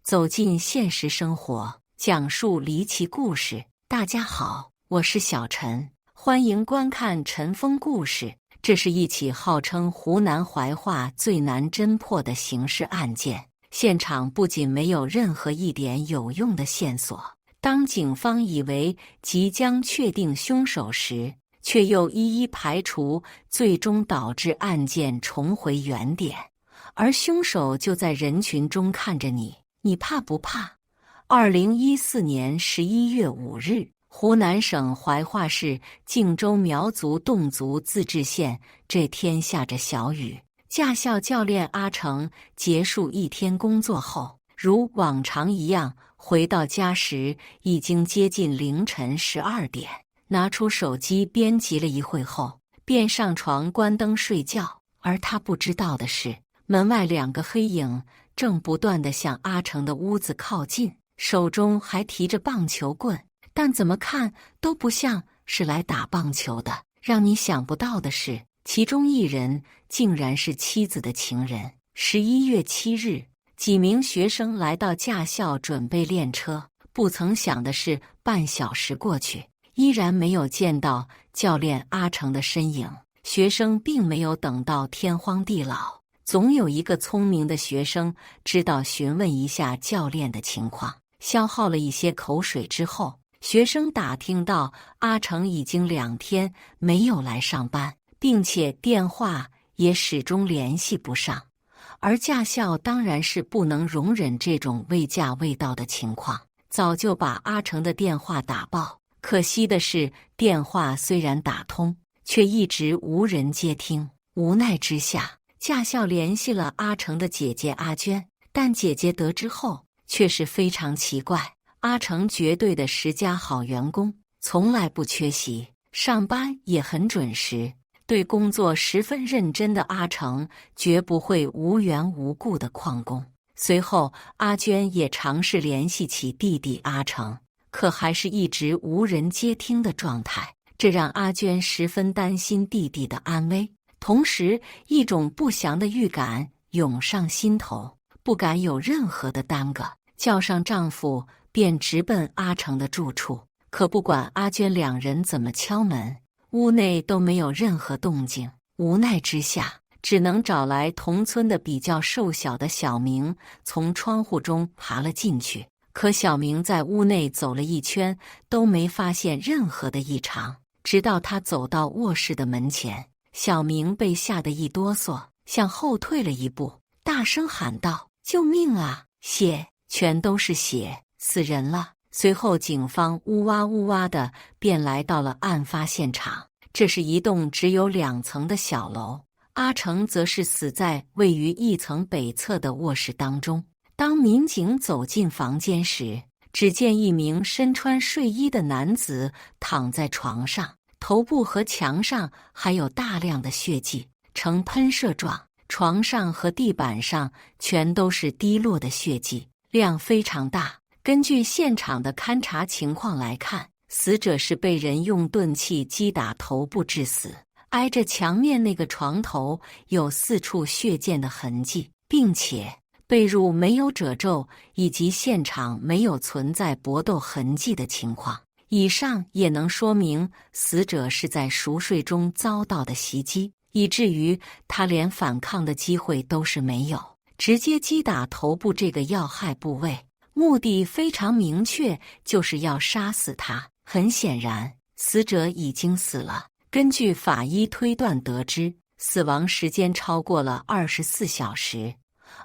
走进现实生活，讲述离奇故事。大家好，我是小陈，欢迎观看陈峰故事。这是一起号称湖南怀化最难侦破的刑事案件，现场不仅没有任何一点有用的线索，当警方以为即将确定凶手时，却又一一排除，最终导致案件重回原点。而凶手就在人群中看着你，你怕不怕？2014年11月5日，湖南省怀化市靖州苗族侗族自治县，这天下着小雨。驾校教练阿成结束一天工作后，如往常一样回到家时，已经接近凌晨12点。拿出手机编辑了一会后，便上床关灯睡觉。而他不知道的是，门外2个黑影正不断地向阿成的屋子靠近，手中还提着棒球棍，但怎么看都不像是来打棒球的。让你想不到的是，其中一人竟然是妻子的情人。11月7日，几名学生来到驾校准备练车，不曾想的是，半小时过去，依然没有见到教练阿成的身影。学生并没有等到天荒地老，总有一个聪明的学生知道询问一下教练的情况。消耗了一些口水之后，学生打听到阿成已经2天没有来上班，并且电话也始终联系不上。而驾校当然是不能容忍这种未驾未到的情况，早就把阿成的电话打爆。可惜的是，电话虽然打通，却一直无人接听。无奈之下，驾校联系了阿成的姐姐阿娟，但姐姐得知后却是非常奇怪。阿成绝对的10佳好员工，从来不缺席，上班也很准时，对工作十分认真的阿成绝不会无缘无故的旷工。随后，阿娟也尝试联系起弟弟阿成，可还是一直无人接听的状态，这让阿娟十分担心弟弟的安危，同时一种不祥的预感涌上心头，不敢有任何的耽搁，叫上丈夫便直奔阿成的住处。可不管阿娟2人怎么敲门，屋内都没有任何动静。无奈之下，只能找来同村的比较瘦小的小明，从窗户中爬了进去。可小明在屋内走了一圈，都没发现任何的异常。直到他走到卧室的门前，小明被吓得一哆嗦，向后退了一步，大声喊道：“救命啊！血，全都是血，死人了！”随后警方呜哇呜哇的便来到了案发现场。这是一栋只有2层的小楼，阿成则是死在位于1层北侧的卧室当中。当民警走进房间时，只见一名身穿睡衣的男子躺在床上，头部和墙上还有大量的血迹，呈喷射状。床上和地板上全都是滴落的血迹，量非常大。根据现场的勘查情况来看，死者是被人用钝器击打头部致死，挨着墙面那个床头有4处血溅的痕迹，并且被褥没有褶皱，以及现场没有存在搏斗痕迹的情况。以上也能说明死者是在熟睡中遭到的袭击，以至于他连反抗的机会都是没有，直接击打头部这个要害部位，目的非常明确，就是要杀死他。很显然，死者已经死了。根据法医推断得知，死亡时间超过了24小时。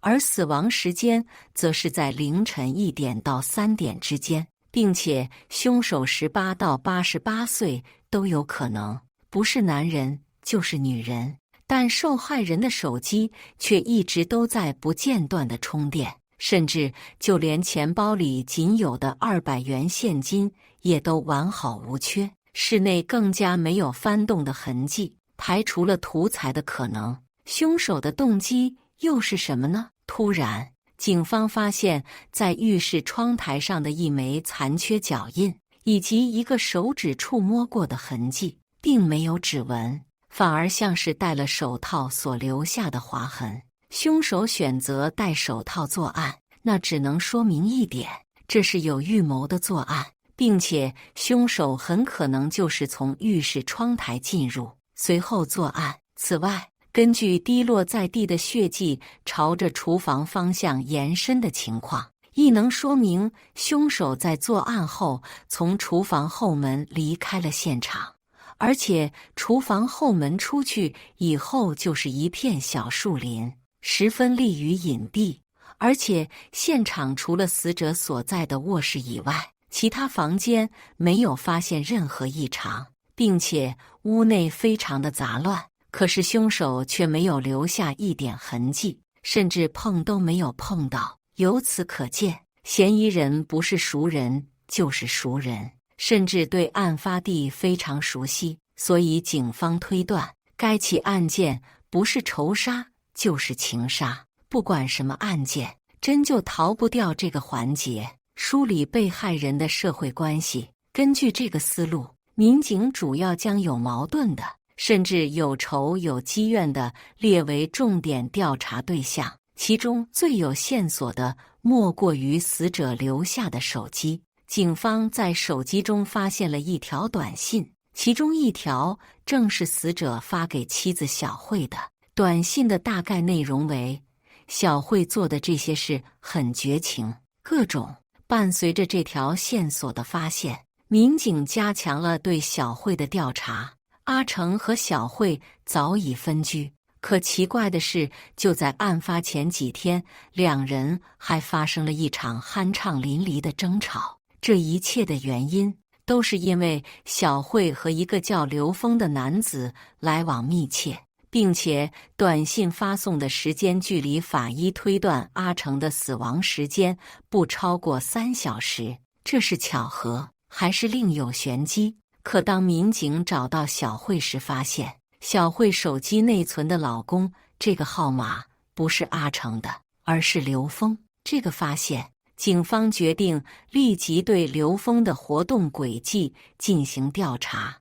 而死亡时间则是在凌晨1点到3点之间，并且凶手18到88岁都有可能，不是男人就是女人。但受害人的手机却一直都在不间断的充电，甚至就连钱包里仅有的200元现金也都完好无缺，室内更加没有翻动的痕迹，排除了图财的可能。凶手的动机又是什么呢？突然，警方发现在浴室窗台上的一枚残缺脚印，以及一个手指触摸过的痕迹，并没有指纹，反而像是戴了手套所留下的划痕。凶手选择戴手套作案，那只能说明一点，这是有预谋的作案，并且凶手很可能就是从浴室窗台进入，随后作案。此外，根据滴落在地的血迹朝着厨房方向延伸的情况，亦能说明凶手在作案后从厨房后门离开了现场，而且厨房后门出去以后就是一片小树林，十分利于隐蔽。而且现场除了死者所在的卧室以外，其他房间没有发现任何异常，并且屋内非常的杂乱，可是凶手却没有留下一点痕迹，甚至碰都没有碰到。由此可见，嫌疑人不是熟人就是熟人，甚至对案发地非常熟悉，所以警方推断该起案件不是仇杀就是情杀。不管什么案件，真就逃不掉这个环节，梳理被害人的社会关系。根据这个思路，民警主要将有矛盾的，甚至有仇有积怨的列为重点调查对象。其中最有线索的莫过于死者留下的手机。警方在手机中发现了一条短信，其中一条正是死者发给妻子小慧的。短信的大概内容为：小慧做的这些事很绝情，各种。伴随着这条线索的发现，民警加强了对小慧的调查。阿成和小慧早已分居，可奇怪的是，就在案发前几天，两人还发生了一场酣畅淋漓的争吵。这一切的原因都是因为小慧和一个叫刘峰的男子来往密切，并且短信发送的时间距离法医推断阿成的死亡时间不超过3小时。这是巧合，还是另有玄机？可当民警找到小慧时，发现小慧手机内存的老公这个号码不是阿成的，而是刘峰。这个发现，警方决定立即对刘峰的活动轨迹进行调查。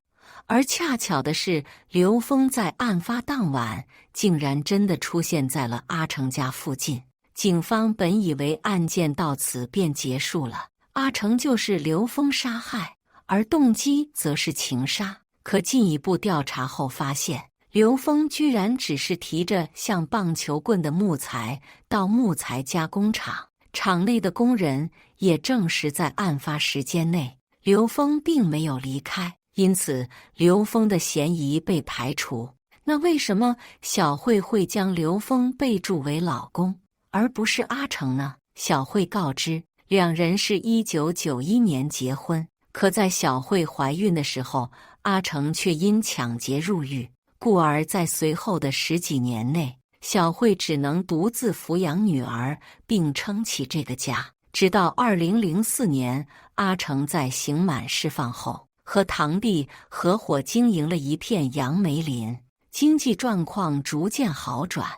而恰巧的是，刘峰在案发当晚竟然真的出现在了阿成家附近。警方本以为案件到此便结束了，阿成就是刘峰杀害，而动机则是情杀。可进一步调查后发现，刘峰居然只是提着像棒球棍的木材到木材加工厂，厂内的工人也证实在案发时间内，刘峰并没有离开。因此，刘峰的嫌疑被排除。那为什么小慧会将刘峰备注为老公，而不是阿成呢？小慧告知，两人是1991年结婚，可在小慧怀孕的时候，阿成却因抢劫入狱，故而在随后的10几年内，小慧只能独自抚养女儿，并撑起这个家。直到2004年，阿成在刑满释放后，和堂弟合伙经营了一片杨梅林，经济状况逐渐好转。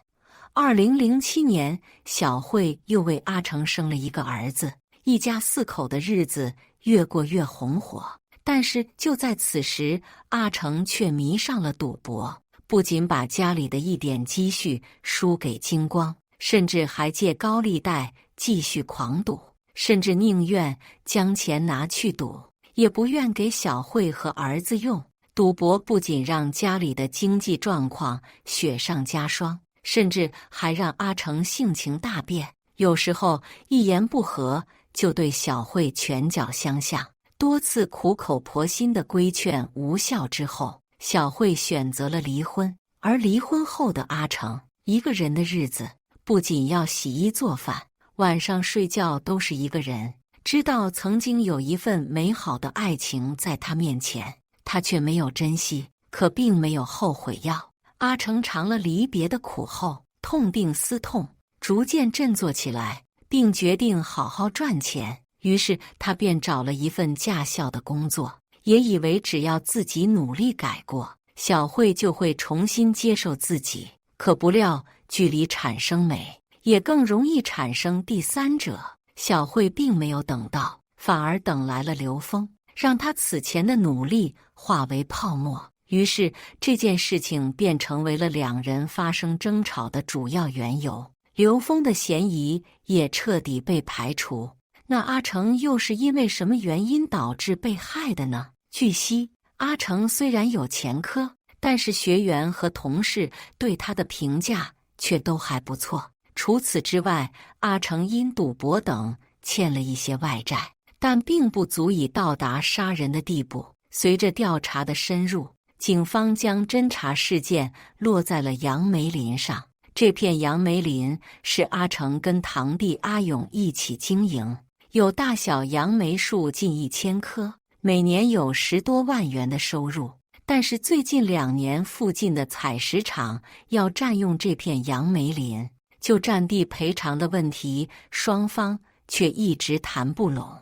2007年，小慧又为阿成生了一个儿子，一家4口的日子越过越红火。但是就在此时，阿成却迷上了赌博，不仅把家里的一点积蓄输给精光，甚至还借高利贷继续狂赌，甚至宁愿将钱拿去赌，也不愿给小慧和儿子用。赌博不仅让家里的经济状况雪上加霜，甚至还让阿成性情大变，有时候一言不合就对小慧拳脚相向。多次苦口婆心的规劝无效之后，小慧选择了离婚。而离婚后的阿成，一个人的日子，不仅要洗衣做饭，晚上睡觉都是一个人。知道曾经有一份美好的爱情在他面前，他却没有珍惜，可并没有后悔药。阿成尝了离别的苦后，痛定思痛，逐渐振作起来，并决定好好赚钱。于是他便找了一份驾校的工作，也以为只要自己努力改过，小慧就会重新接受自己。可不料距离产生美，也更容易产生第三者。小慧并没有等到，反而等来了刘峰，让他此前的努力化为泡沫。于是这件事情便成为了两人发生争吵的主要缘由。刘峰的嫌疑也彻底被排除。那阿成又是因为什么原因导致被害的呢？据悉，阿成虽然有前科，但是学员和同事对他的评价却都还不错。除此之外，阿成因赌博等欠了一些外债，但并不足以到达杀人的地步。随着调查的深入，警方将侦查事件落在了杨梅林上。这片杨梅林是阿成跟堂弟阿勇一起经营，有大小杨梅树近1000棵，每年有10多万元的收入。但是最近2年，附近的采石场要占用这片杨梅林，就占地赔偿的问题，双方却一直谈不拢。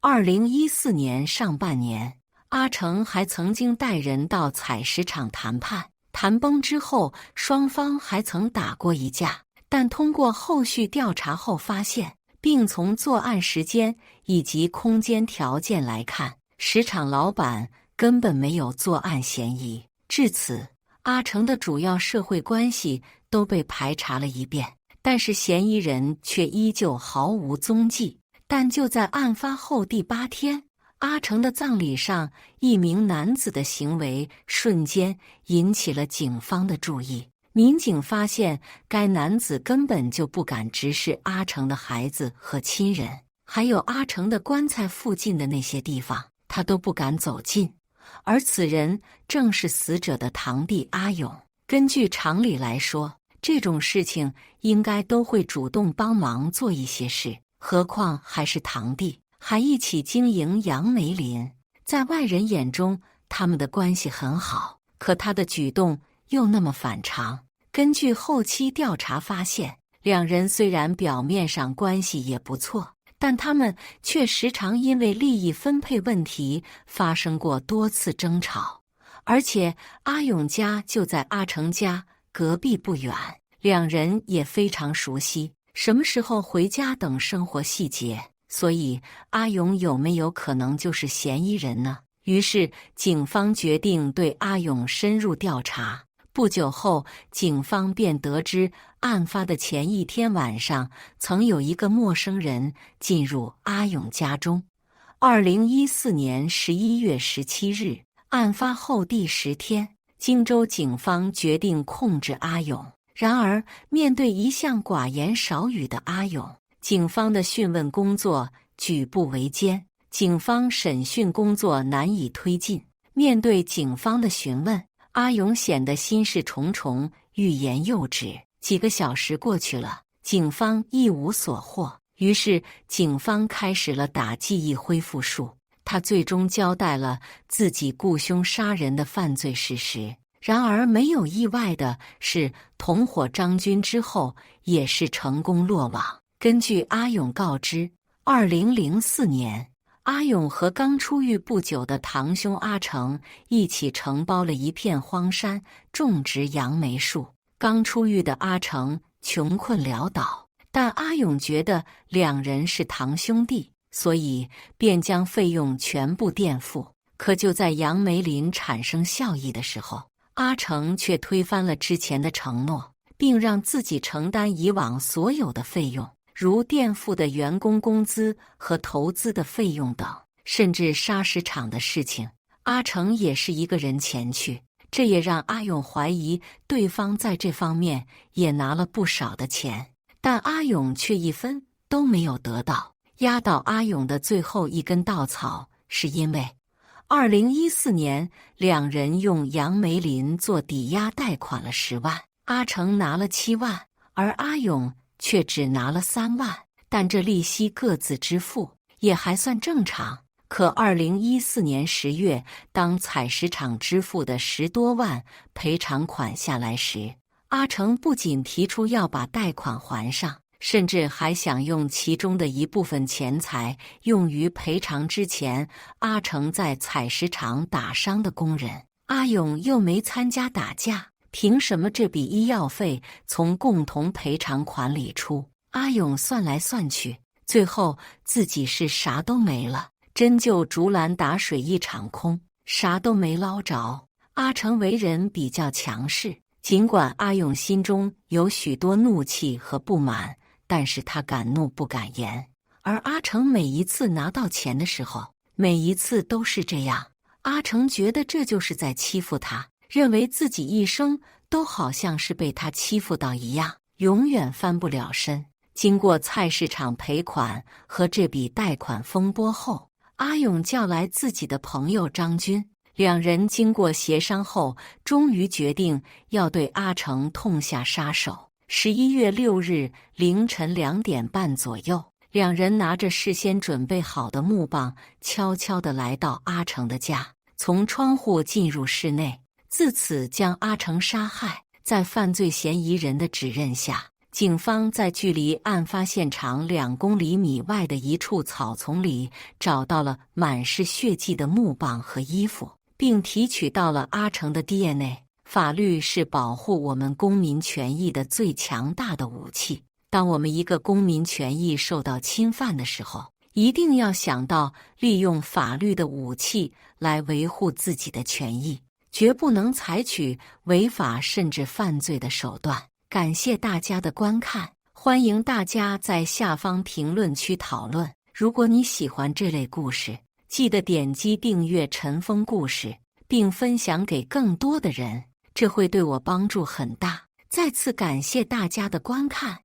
2014年上半年，阿成还曾经带人到采石场谈判，谈崩之后，双方还曾打过一架。但通过后续调查后发现，并从作案时间以及空间条件来看，石场老板根本没有作案嫌疑。至此，阿成的主要社会关系都被排查了一遍，但是嫌疑人却依旧毫无踪迹。但就在案发后第8天，阿成的葬礼上，一名男子的行为瞬间引起了警方的注意。民警发现，该男子根本就不敢直视阿成的孩子和亲人，还有阿成的棺材附近的那些地方，他都不敢走近。而此人正是死者的堂弟阿勇。根据常理来说，这种事情应该都会主动帮忙做一些事，何况还是堂弟，还一起经营杨梅林。在外人眼中，他们的关系很好，可他的举动又那么反常。根据后期调查发现，两人虽然表面上关系也不错，但他们却时常因为利益分配问题发生过多次争吵。而且阿勇家就在阿成家隔壁不远，两人也非常熟悉，什么时候回家等生活细节。所以阿勇有没有可能就是嫌疑人呢？于是警方决定对阿勇深入调查。不久后，警方便得知案发的前一天晚上，曾有一个陌生人进入阿勇家中。2014年11月17日，案发后第10天，荆州警方决定控制阿勇。然而，面对一向寡言少语的阿勇，警方的讯问工作举步维艰，警方审讯工作难以推进。面对警方的询问，阿勇显得心事重重，欲言又止。几个小时过去了，警方一无所获，于是警方开始了打记忆恢复术。他最终交代了自己雇凶杀人的犯罪事实。然而没有意外的是，同伙张军之后也是成功落网。根据阿勇告知，2004年，阿勇和刚出狱不久的堂兄阿成一起承包了一片荒山，种植杨梅树。刚出狱的阿成穷困潦倒，但阿勇觉得两人是堂兄弟，所以便将费用全部垫付。可就在杨梅林产生效益的时候，阿成却推翻了之前的承诺，并让自己承担以往所有的费用，如垫付的员工工资和投资的费用等，甚至砂石场的事情，阿成也是一个人前去。这也让阿勇怀疑对方在这方面也拿了不少的钱，但阿勇却一分都没有得到。压倒阿勇的最后一根稻草，是因为2014年两人用杨梅林做抵押贷款了10万，阿成拿了7万，而阿勇却只拿了3万，但这利息各自支付也还算正常。可2014年10月，当采石场支付的10多万赔偿款下来时，阿成不仅提出要把贷款还上，甚至还想用其中的一部分钱财用于赔偿之前阿成在采石场打伤的工人。阿勇又没参加打架，凭什么这笔医药费从共同赔偿款里出？阿勇算来算去，最后自己是啥都没了，真就竹篮打水一场空，啥都没捞着。阿成为人比较强势，尽管阿勇心中有许多怒气和不满，但是他敢怒不敢言。而阿成每一次拿到钱的时候，每一次都是这样。阿成觉得这就是在欺负他，认为自己一生都好像是被他欺负到一样，永远翻不了身。经过菜市场赔款和这笔贷款风波后，阿勇叫来自己的朋友张军，两人经过协商后，终于决定要对阿成痛下杀手。11月6日凌晨2点半左右，两人拿着事先准备好的木棒，悄悄地来到阿成的家，从窗户进入室内，自此将阿成杀害。在犯罪嫌疑人的指认下，警方在距离案发现场2公里米外的一处草丛里找到了满是血迹的木棒和衣服，并提取到了阿成的 DNA。 法律是保护我们公民权益的最强大的武器。当我们一个公民权益受到侵犯的时候，一定要想到利用法律的武器来维护自己的权益，绝不能采取违法甚至犯罪的手段。感谢大家的观看，欢迎大家在下方评论区讨论。如果你喜欢这类故事，记得点击订阅陈峰故事，并分享给更多的人，这会对我帮助很大。再次感谢大家的观看。